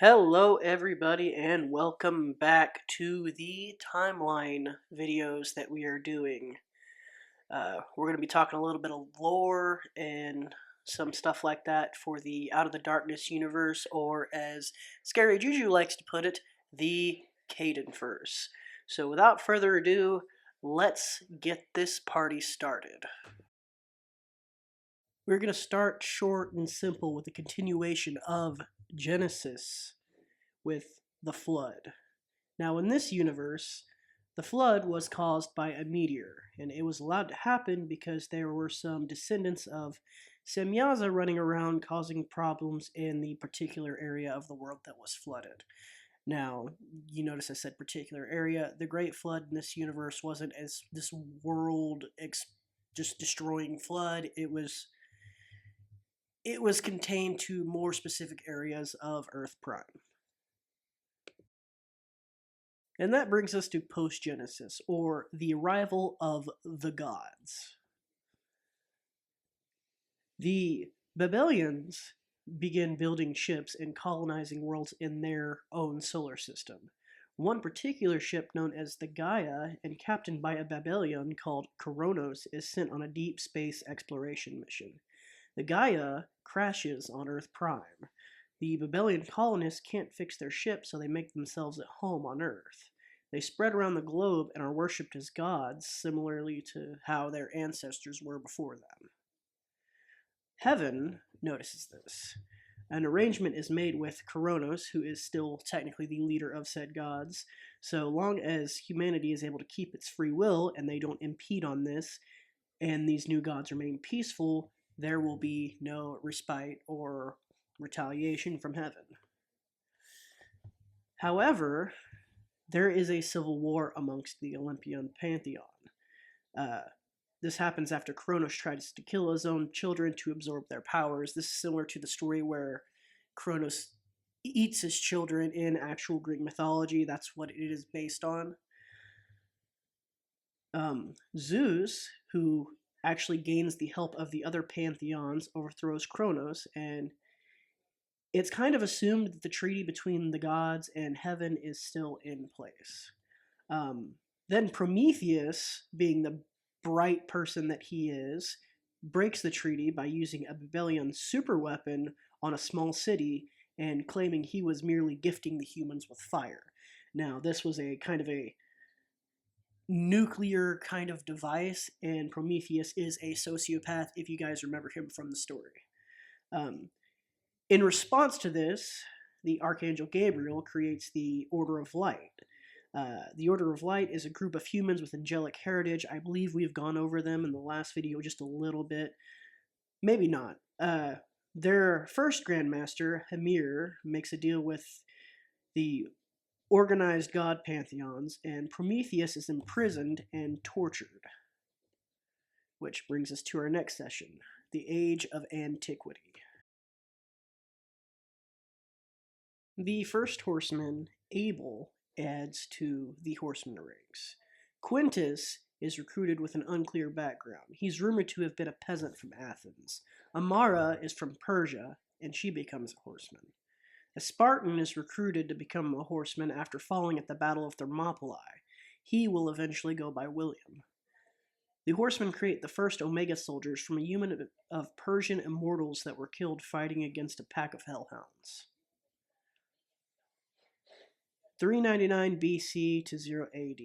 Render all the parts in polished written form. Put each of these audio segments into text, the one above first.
Hello everybody and welcome back to the timeline videos that we are doing. We're going to be talking a little bit of lore and some stuff like that for the Out of the Darkness universe, or as Scary Juju likes to put it, the Kadenverse. So without further ado, let's get this party started. We're going to start short and simple with the continuation of Genesis with the flood. Now, in this universe, the flood was caused by a meteor, and it was allowed to happen because there were some descendants of Semyaza running around causing problems in the particular area of the world that was flooded. Now, you notice I said particular area. The Great Flood in this universe wasn't as this world just destroying flood. It was contained to more specific areas of Earth Prime. And that brings us to post-Genesis, or the arrival of the gods. The Babylonians began building ships and colonizing worlds in their own solar system. One particular ship known as the Gaia and captained by a Babylonian called Kronos is sent on a deep space exploration mission. The Gaia crashes on Earth Prime. The Babylonian colonists can't fix their ship, so they make themselves at home on Earth. They spread around the globe and are worshipped as gods, similarly to how their ancestors were before them. Heaven notices this. An arrangement is made with Kronos, who is still technically the leader of said gods. So long as humanity is able to keep its free will and they don't impede on this, and these new gods remain peaceful, there will be no respite or retaliation from heaven. However, there is a civil war amongst the Olympian pantheon. This happens after Kronos tries to kill his own children to absorb their powers. This is similar to the story where Kronos eats his children in actual Greek mythology. That's what it is based on. Zeus, who actually gains the help of the other pantheons, overthrows Kronos, and it's kind of assumed that the treaty between the gods and heaven is still in place. Then Prometheus, being the bright person that he is, breaks the treaty by using a Babylonian superweapon on a small city and claiming he was merely gifting the humans with fire. Now, this was a kind of a nuclear kind of device, and Prometheus is a sociopath, if you guys remember him from the story. In response to this, the Archangel Gabriel creates the Order of Light. The Order of Light is a group of humans with angelic heritage. I believe we've gone over them in the last video just a little bit. Maybe not. Their first Grandmaster, Hamir, makes a deal with the organized god pantheons, and Prometheus is imprisoned and tortured. Which brings us to our next session, the Age of Antiquity. The first horseman, Abel, adds to the horseman ranks. Quintus is recruited with an unclear background. He's rumored to have been a peasant from Athens. Amara is from Persia, and she becomes a horseman. A Spartan is recruited to become a horseman after falling at the Battle of Thermopylae. He will eventually go by William. The horsemen create the first Omega soldiers from a unit of Persian immortals that were killed fighting against a pack of hellhounds. 399 BC to 0 AD,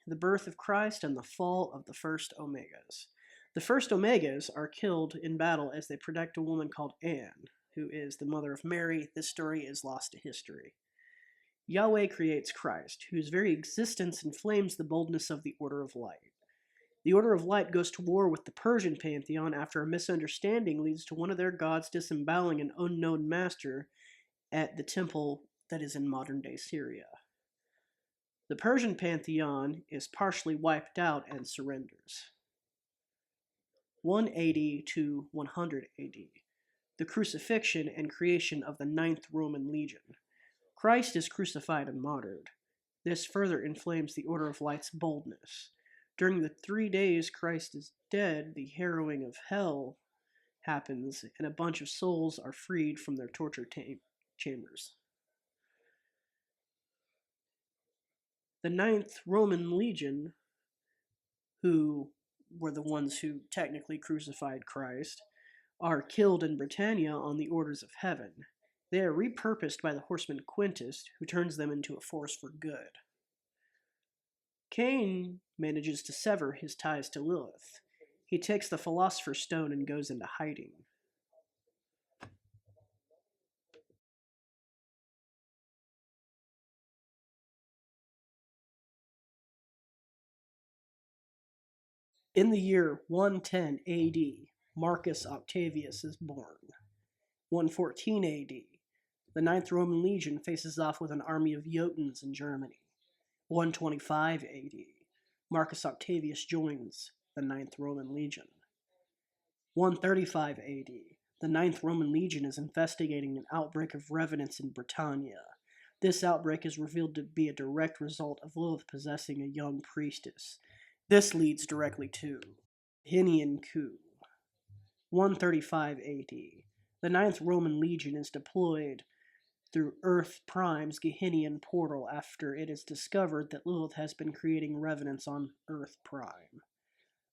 the birth of Christ and the fall of the first Omegas. The first Omegas are killed in battle as they protect a woman called Anne, who is the mother of Mary. This story is lost to history. Yahweh creates Christ, whose very existence inflames the boldness of the Order of Light. The Order of Light goes to war with the Persian pantheon after a misunderstanding leads to one of their gods disemboweling an unknown master at the temple that is in modern-day Syria. The Persian pantheon is partially wiped out and surrenders. 180 to 100 AD, the crucifixion and creation of the Ninth Roman Legion. Christ is crucified and martyred. This further inflames the Order of Light's boldness. During the 3 days Christ is dead, the harrowing of hell happens, and a bunch of souls are freed from their torture chambers. The Ninth Roman Legion, who were the ones who technically crucified Christ, are killed in Britannia on the orders of heaven. They are repurposed by the horseman Quintus, who turns them into a force for good. Cain manages to sever his ties to Lilith. He takes the Philosopher's Stone and goes into hiding. In the year 110 AD, Marcus Octavius is born. 114 AD, the Ninth Roman Legion faces off with an army of Jotuns in Germany. 125 AD, Marcus Octavius joins the Ninth Roman Legion. 135 AD, the Ninth Roman Legion is investigating an outbreak of revenants in Britannia. This outbreak is revealed to be a direct result of Lilith possessing a young priestess. This leads directly to Hinian coup. 135 AD, the Ninth Roman Legion is deployed through Earth Prime's Gehinnian portal after it is discovered that Lilith has been creating revenants on Earth Prime.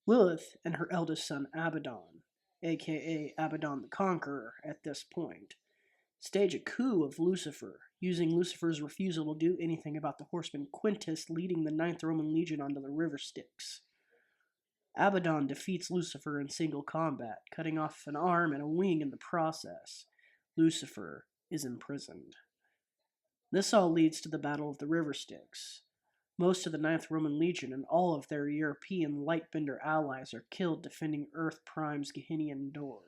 Lilith and her eldest son Abaddon, aka Abaddon the Conqueror at this point, stage a coup of Lucifer, using Lucifer's refusal to do anything about the horseman Quintus leading the Ninth Roman Legion onto the river Styx. Abaddon defeats Lucifer in single combat, cutting off an arm and a wing in the process. Lucifer is imprisoned. This all leads to the Battle of the River Styx. Most of the Ninth Roman Legion and all of their European Lightbender allies are killed defending Earth Prime's Gehinnian door.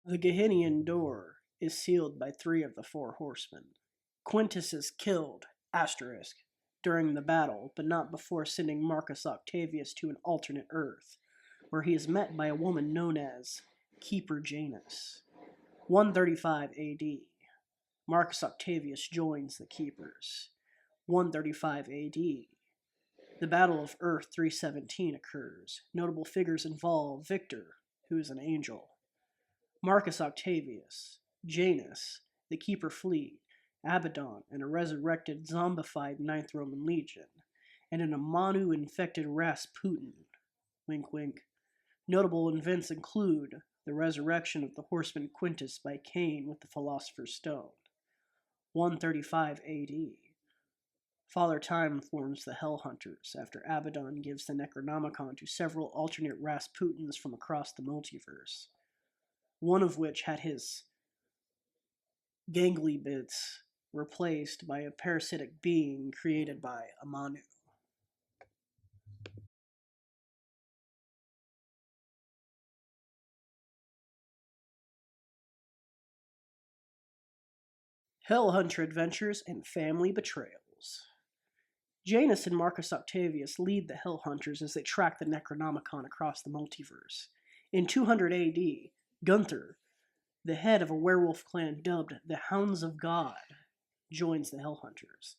The Gehinnian door is sealed by 3 of the 4 horsemen. Quintus is killed, during the battle, but not before sending Marcus Octavius to an alternate Earth, where he is met by a woman known as Keeper Janus. 135 AD, Marcus Octavius joins the Keepers. 135 AD, the Battle of Earth 317 occurs. Notable figures involve Victor, who is an angel, Marcus Octavius, Janus, the Keeper fleet, Abaddon, and a resurrected, zombified Ninth Roman Legion, and an Amanu-infected Rasputin. Wink, wink. Notable events include the resurrection of the horseman Quintus by Cain with the Philosopher's Stone. 135 AD. Father Time forms the Hell Hunters after Abaddon gives the Necronomicon to several alternate Rasputins from across the multiverse, one of which had his gangly bits replaced by a parasitic being created by Amanu. Hell Hunter adventures and family betrayals. Janus and Marcus Octavius lead the Hell Hunters as they track the Necronomicon across the multiverse. In 200 AD, Gunther, the head of a werewolf clan dubbed the Hounds of God, joins the Hell Hunters.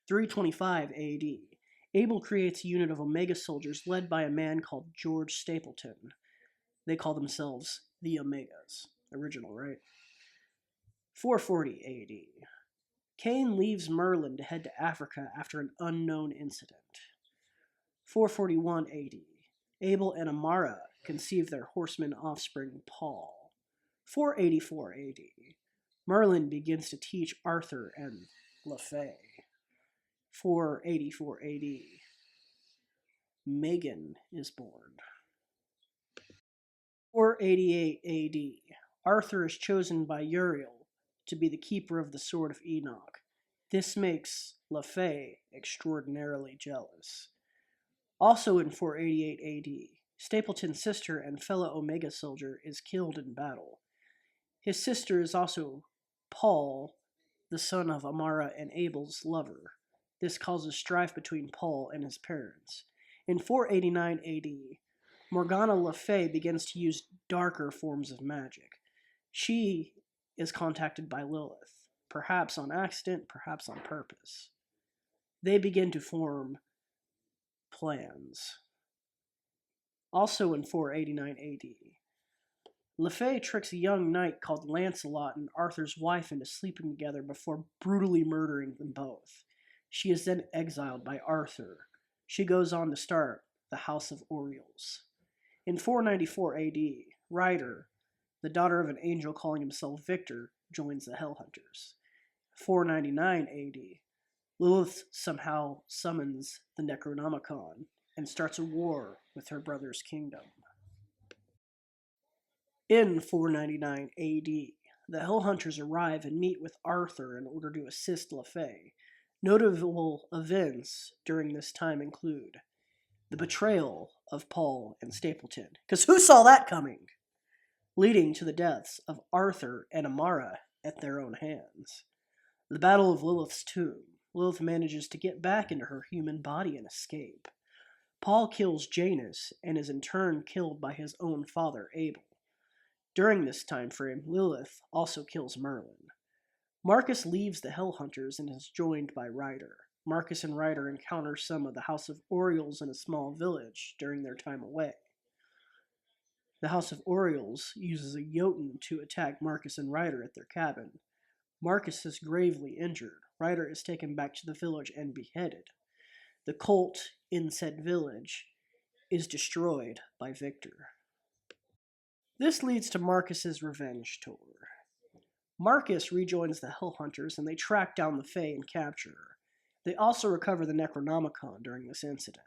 325 AD, Abel creates a unit of Omega soldiers led by a man called George Stapleton. They call themselves the Omegas. Original, right? 440 AD, Cain leaves Merlin to head to Africa after an unknown incident. 441 AD, Abel and Amara conceive their horseman offspring Paul. 484 AD, Merlin begins to teach Arthur and LaFay. 484 AD, Megan is born. 488 AD, Arthur is chosen by Uriel to be the keeper of the Sword of Enoch. This makes LaFay extraordinarily jealous. Also in 488 AD, Stapleton's sister and fellow Omega soldier is killed in battle. His sister is also Paul, the son of Amara and Abel's lover. This causes strife between Paul and his parents. In 489 AD, Morgana Le Fay begins to use darker forms of magic. She is contacted by Lilith, perhaps on accident, perhaps on purpose. They begin to form plans. Also in 489 AD, LeFay tricks a young knight called Lancelot and Arthur's wife into sleeping together before brutally murdering them both. She is then exiled by Arthur. She goes on to start the House of Orioles. In 494 AD, Ryder, the daughter of an angel calling himself Victor, joins the Hellhunters. 499 AD, Lilith somehow summons the Necronomicon and starts a war with her brother's kingdom. In 499 AD, the Hellhunters arrive and meet with Arthur in order to assist LeFay. Notable events during this time include the betrayal of Paul and Stapleton, because who saw that coming? Leading to the deaths of Arthur and Amara at their own hands. The Battle of Lilith's Tomb. Lilith manages to get back into her human body and escape. Paul kills Janus and is in turn killed by his own father, Abel. During this time frame, Lilith also kills Merlin. Marcus leaves the Hellhunters and is joined by Ryder. Marcus and Ryder encounter some of the House of Orioles in a small village during their time away. The House of Orioles uses a Jotun to attack Marcus and Ryder at their cabin. Marcus is gravely injured. Ryder is taken back to the village and beheaded. The cult in said village is destroyed by Victor. This leads to Marcus's revenge tour. Marcus rejoins the Hellhunters and they track down the Fae and capture her. They also recover the Necronomicon during this incident.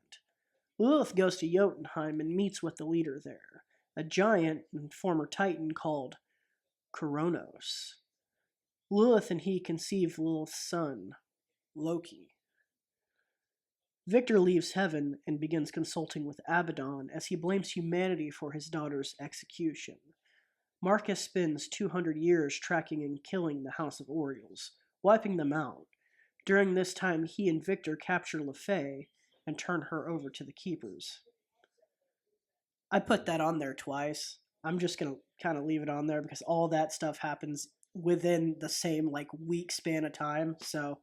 Lilith goes to Jotunheim and meets with the leader there, a giant and former titan called Kronos. Lilith and he conceive Lilith's son, Loki. Victor leaves heaven and begins consulting with Abaddon as he blames humanity for his daughter's execution. Marcus spends 200 years tracking and killing the House of Orioles, wiping them out. During this time, he and Victor capture LeFay and turn her over to the Keepers. I put that on there twice. I'm just going to kind of leave it on there because all that stuff happens within the same week span of time. So,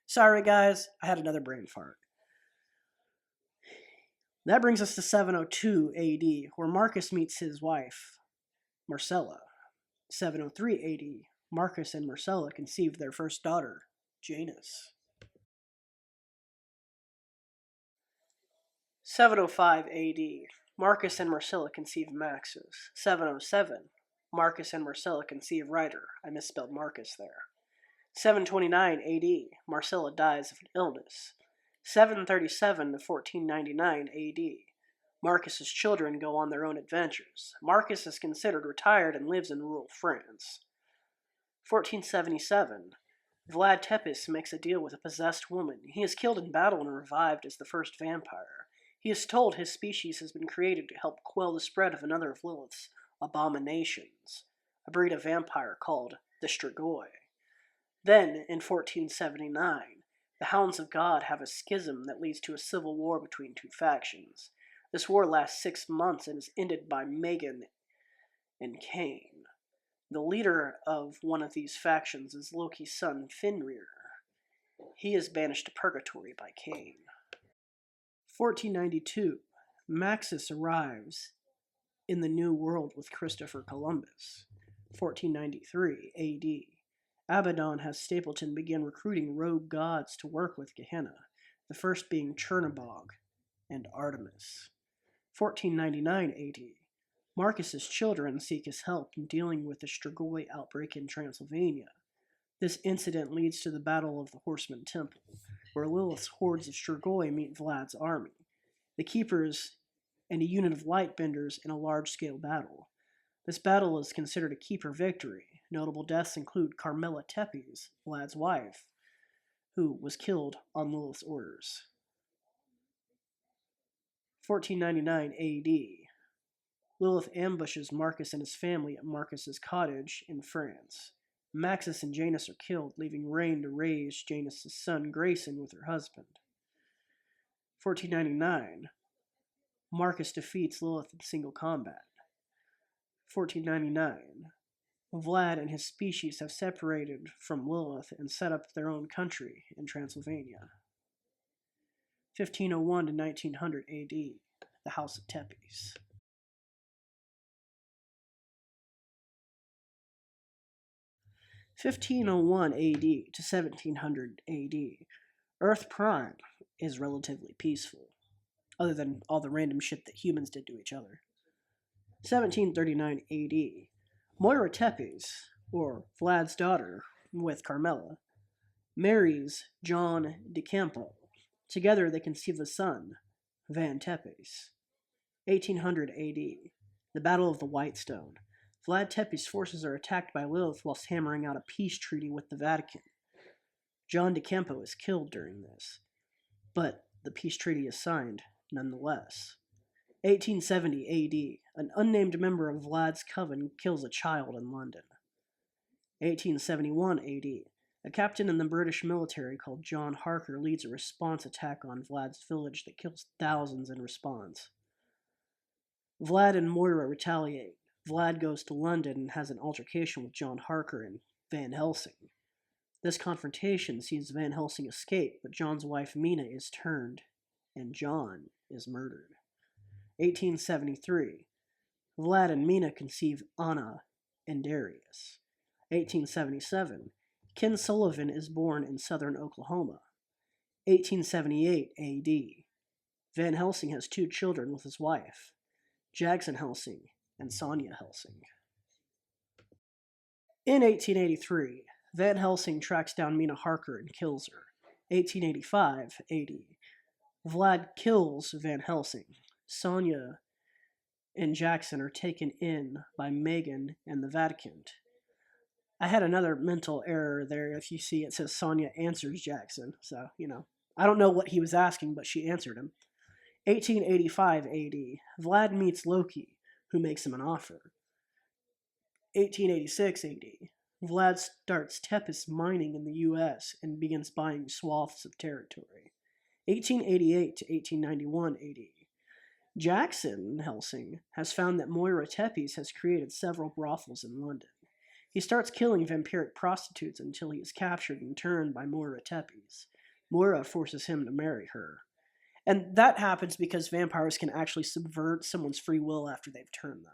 sorry guys, I had another brain fart. That brings us to 702 AD, where Marcus meets his wife, Marcella. 703 AD, Marcus and Marcella conceived their first daughter, Janus. 705 AD, Marcus and Marcella conceive Maxus. 707, Marcus and Marcella conceive Ryder. I misspelled Marcus there. 729 AD, Marcella dies of an illness. 737 to 1499 AD, Marcus's children go on their own adventures. Marcus is considered retired and lives in rural France. 1477, Vlad Tepes makes a deal with a possessed woman. He is killed in battle and revived as the first vampire. He is told his species has been created to help quell the spread of another of Lilith's abominations, a breed of vampire called the Strigoi. Then, in 1479, the Hounds of God have a schism that leads to a civil war between two factions. This war lasts 6 months and is ended by Megan and Cain. The leader of one of these factions is Loki's son Fenrir. He is banished to purgatory by Cain. 1492, Maxus arrives in the New World with Christopher Columbus. 1493 AD, Abaddon has Stapleton begin recruiting rogue gods to work with Gehenna, the first being Chernabog and Artemis. 1499 AD, Marcus's children seek his help in dealing with the Strigoi outbreak in Transylvania. This incident leads to the Battle of the Horseman Temple, where Lilith's hordes of Strigoi meet Vlad's army, the Keepers, and a unit of Lightbenders in a large-scale battle. This battle is considered a Keeper victory. Notable deaths include Carmela Tepes, Vlad's wife, who was killed on Lilith's orders. 1499 AD, Lilith ambushes Marcus and his family at Marcus's cottage in France. Maxus and Janus are killed, leaving Rain to raise Janus' son Grayson with her husband. 1499, Marcus defeats Lilith in single combat. 1499, Vlad and his species have separated from Lilith and set up their own country in Transylvania. 1501 to 1900 AD, the House of Tepes. 1501 AD to 1700 AD. Earth Prime is relatively peaceful, other than all the random shit that humans did to each other. 1739 AD. Moira Tepes, or Vlad's daughter, with Carmela, marries John de Campo. Together they conceive a son, Van Tepes. 1800 AD. The Battle of the White Stone. Vlad Tepes' forces are attacked by Lilith whilst hammering out a peace treaty with the Vatican. John de Campo is killed during this, but the peace treaty is signed nonetheless. 1870 AD. An unnamed member of Vlad's coven kills a child in London. 1871 AD. A captain in the British military called John Harker leads a response attack on Vlad's village that kills thousands in response. Vlad and Moira retaliate. Vlad goes to London and has an altercation with John Harker and Van Helsing. This confrontation sees Van Helsing escape, but John's wife Mina is turned, and John is murdered. 1873. Vlad and Mina conceive Anna and Darius. 1877. Ken Sullivan is born in southern Oklahoma. 1878 AD. Van Helsing has 2 children with his wife, Jackson Helsing and Sonia Helsing. In 1883, Van Helsing tracks down Mina Harker and kills her. 1885 AD. Vlad kills Van Helsing. Sonia and Jackson are taken in by Megan and the Vatican. I had another mental error there. If you see, it says Sonia answers Jackson. So, I don't know what he was asking, but she answered him. 1885 AD. Vlad meets Loki, who makes him an offer. 1886 AD. Vlad starts Tepes mining in the U.S. and begins buying swaths of territory. 1888 to 1891 AD. Jackson Helsing has found that Moira Tepes has created several brothels in London. He starts killing vampiric prostitutes until he is captured and turned by Moira Tepes. Moira forces him to marry her. And that happens because vampires can actually subvert someone's free will after they've turned them.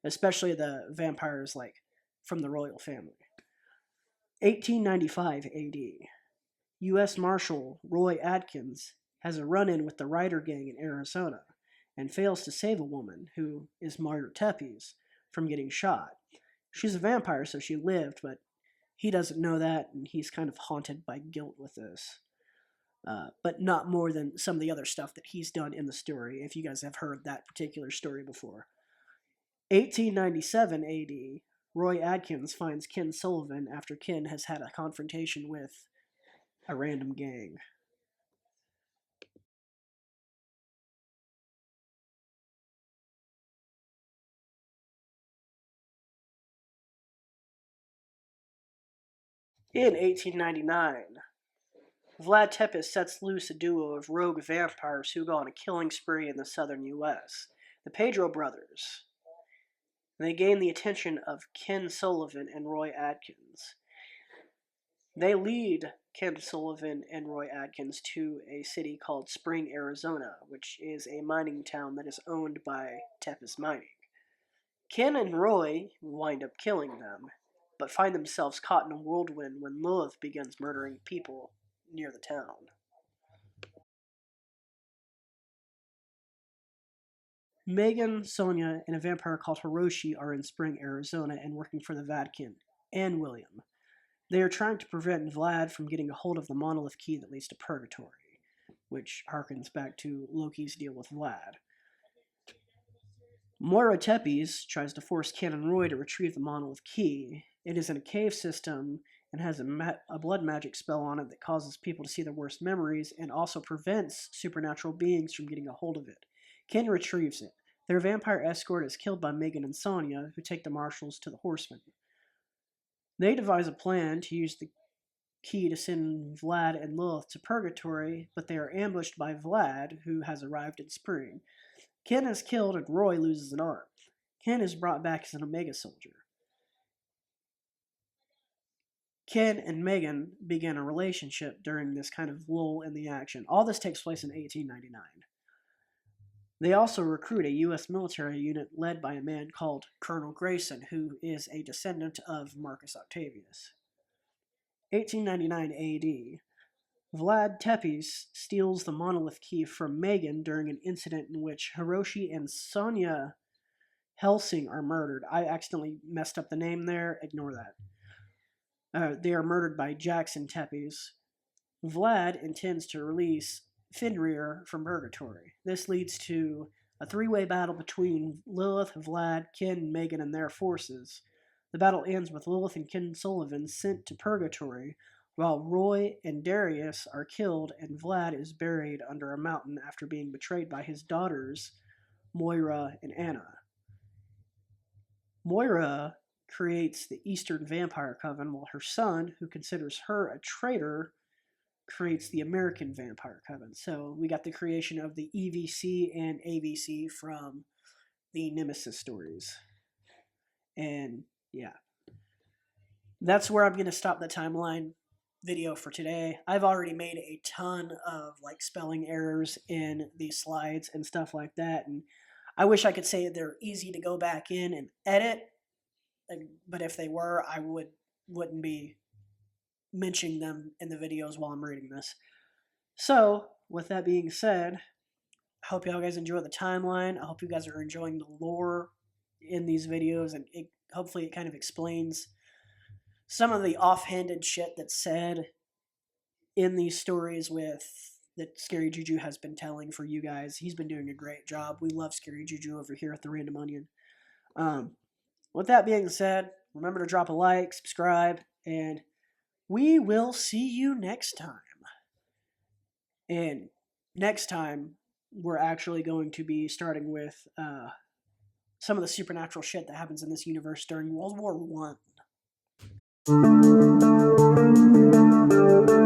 Especially the vampires, from the royal family. 1895 AD. U.S. Marshal Roy Adkins has a run-in with the Ryder Gang in Arizona and fails to save a woman, who is Moira Tepes, from getting shot. She's a vampire, so she lived, but he doesn't know that, and he's kind of haunted by guilt with this. But not more than some of the other stuff that he's done in the story, if you guys have heard that particular story before. 1897 AD, Roy Adkins finds Ken Sullivan after Ken has had a confrontation with a random gang. In 1899, Vlad Tepes sets loose a duo of rogue vampires who go on a killing spree in the southern U.S., the Pedro brothers. They gain the attention of Ken Sullivan and Roy Adkins. They lead Ken Sullivan and Roy Adkins to a city called Spring, Arizona, which is a mining town that is owned by Tepes Mining. Ken and Roy wind up killing them, but find themselves caught in a whirlwind when Lilith begins murdering people near the town. Megan, Sonia, and a vampire called Hiroshi are in Spring, Arizona, and working for the Vatican and William. They are trying to prevent Vlad from getting a hold of the monolith key that leads to purgatory, which harkens back to Loki's deal with Vlad. Moira Tepes tries to force Ken and Roy to retrieve the monolith key. It is in a cave system and has a blood magic spell on it that causes people to see their worst memories and also prevents supernatural beings from getting a hold of it. Ken retrieves it. Their vampire escort is killed by Megan and Sonia, who take the marshals to the Horsemen. They devise a plan to use the key to send Vlad and Lilith to Purgatory, but they are ambushed by Vlad, who has arrived in Spring. Ken is killed and Roy loses an arm. Ken is brought back as an Omega soldier. Ken and Megan begin a relationship during this kind of lull in the action. All this takes place in 1899. They also recruit a U.S. military unit led by a man called Colonel Grayson, who is a descendant of Marcus Octavius. 1899 AD. Vlad Tepes steals the monolith key from Megan during an incident in which Hiroshi and Sonia Helsing are murdered. I accidentally messed up the name there. Ignore that. They are murdered by Jackson Tepes. Vlad intends to release Fenrir from purgatory. This leads to a three-way battle between Lilith, Vlad, Ken, and Megan and their forces. The battle ends with Lilith and Ken Sullivan sent to purgatory, while Roy and Darius are killed and Vlad is buried under a mountain after being betrayed by his daughters, Moira and Anna. Moira creates the Eastern Vampire Coven, while her son, who considers her a traitor, creates the American Vampire Coven. So we got the creation of the EVC and AVC from the Nemesis stories. And yeah, that's where I'm going to stop the timeline video for today. I've already made a ton of like spelling errors in these slides and stuff like that. And I wish I could say they're easy to go back in and edit. But if they were, I wouldn't be mentioning them in the videos while I'm reading this. So, with that being said, I hope y'all guys enjoy the timeline. I hope you guys are enjoying the lore in these videos, and hopefully it kind of explains some of the offhanded shit that's said in these stories that Scary Juju has been telling for you guys. He's been doing a great job. We love Scary Juju over here at the Random Onion. With that being said, remember to drop a like, subscribe, and we will see you next time. And next time, we're actually going to be starting with some of the supernatural shit that happens in this universe during World War I.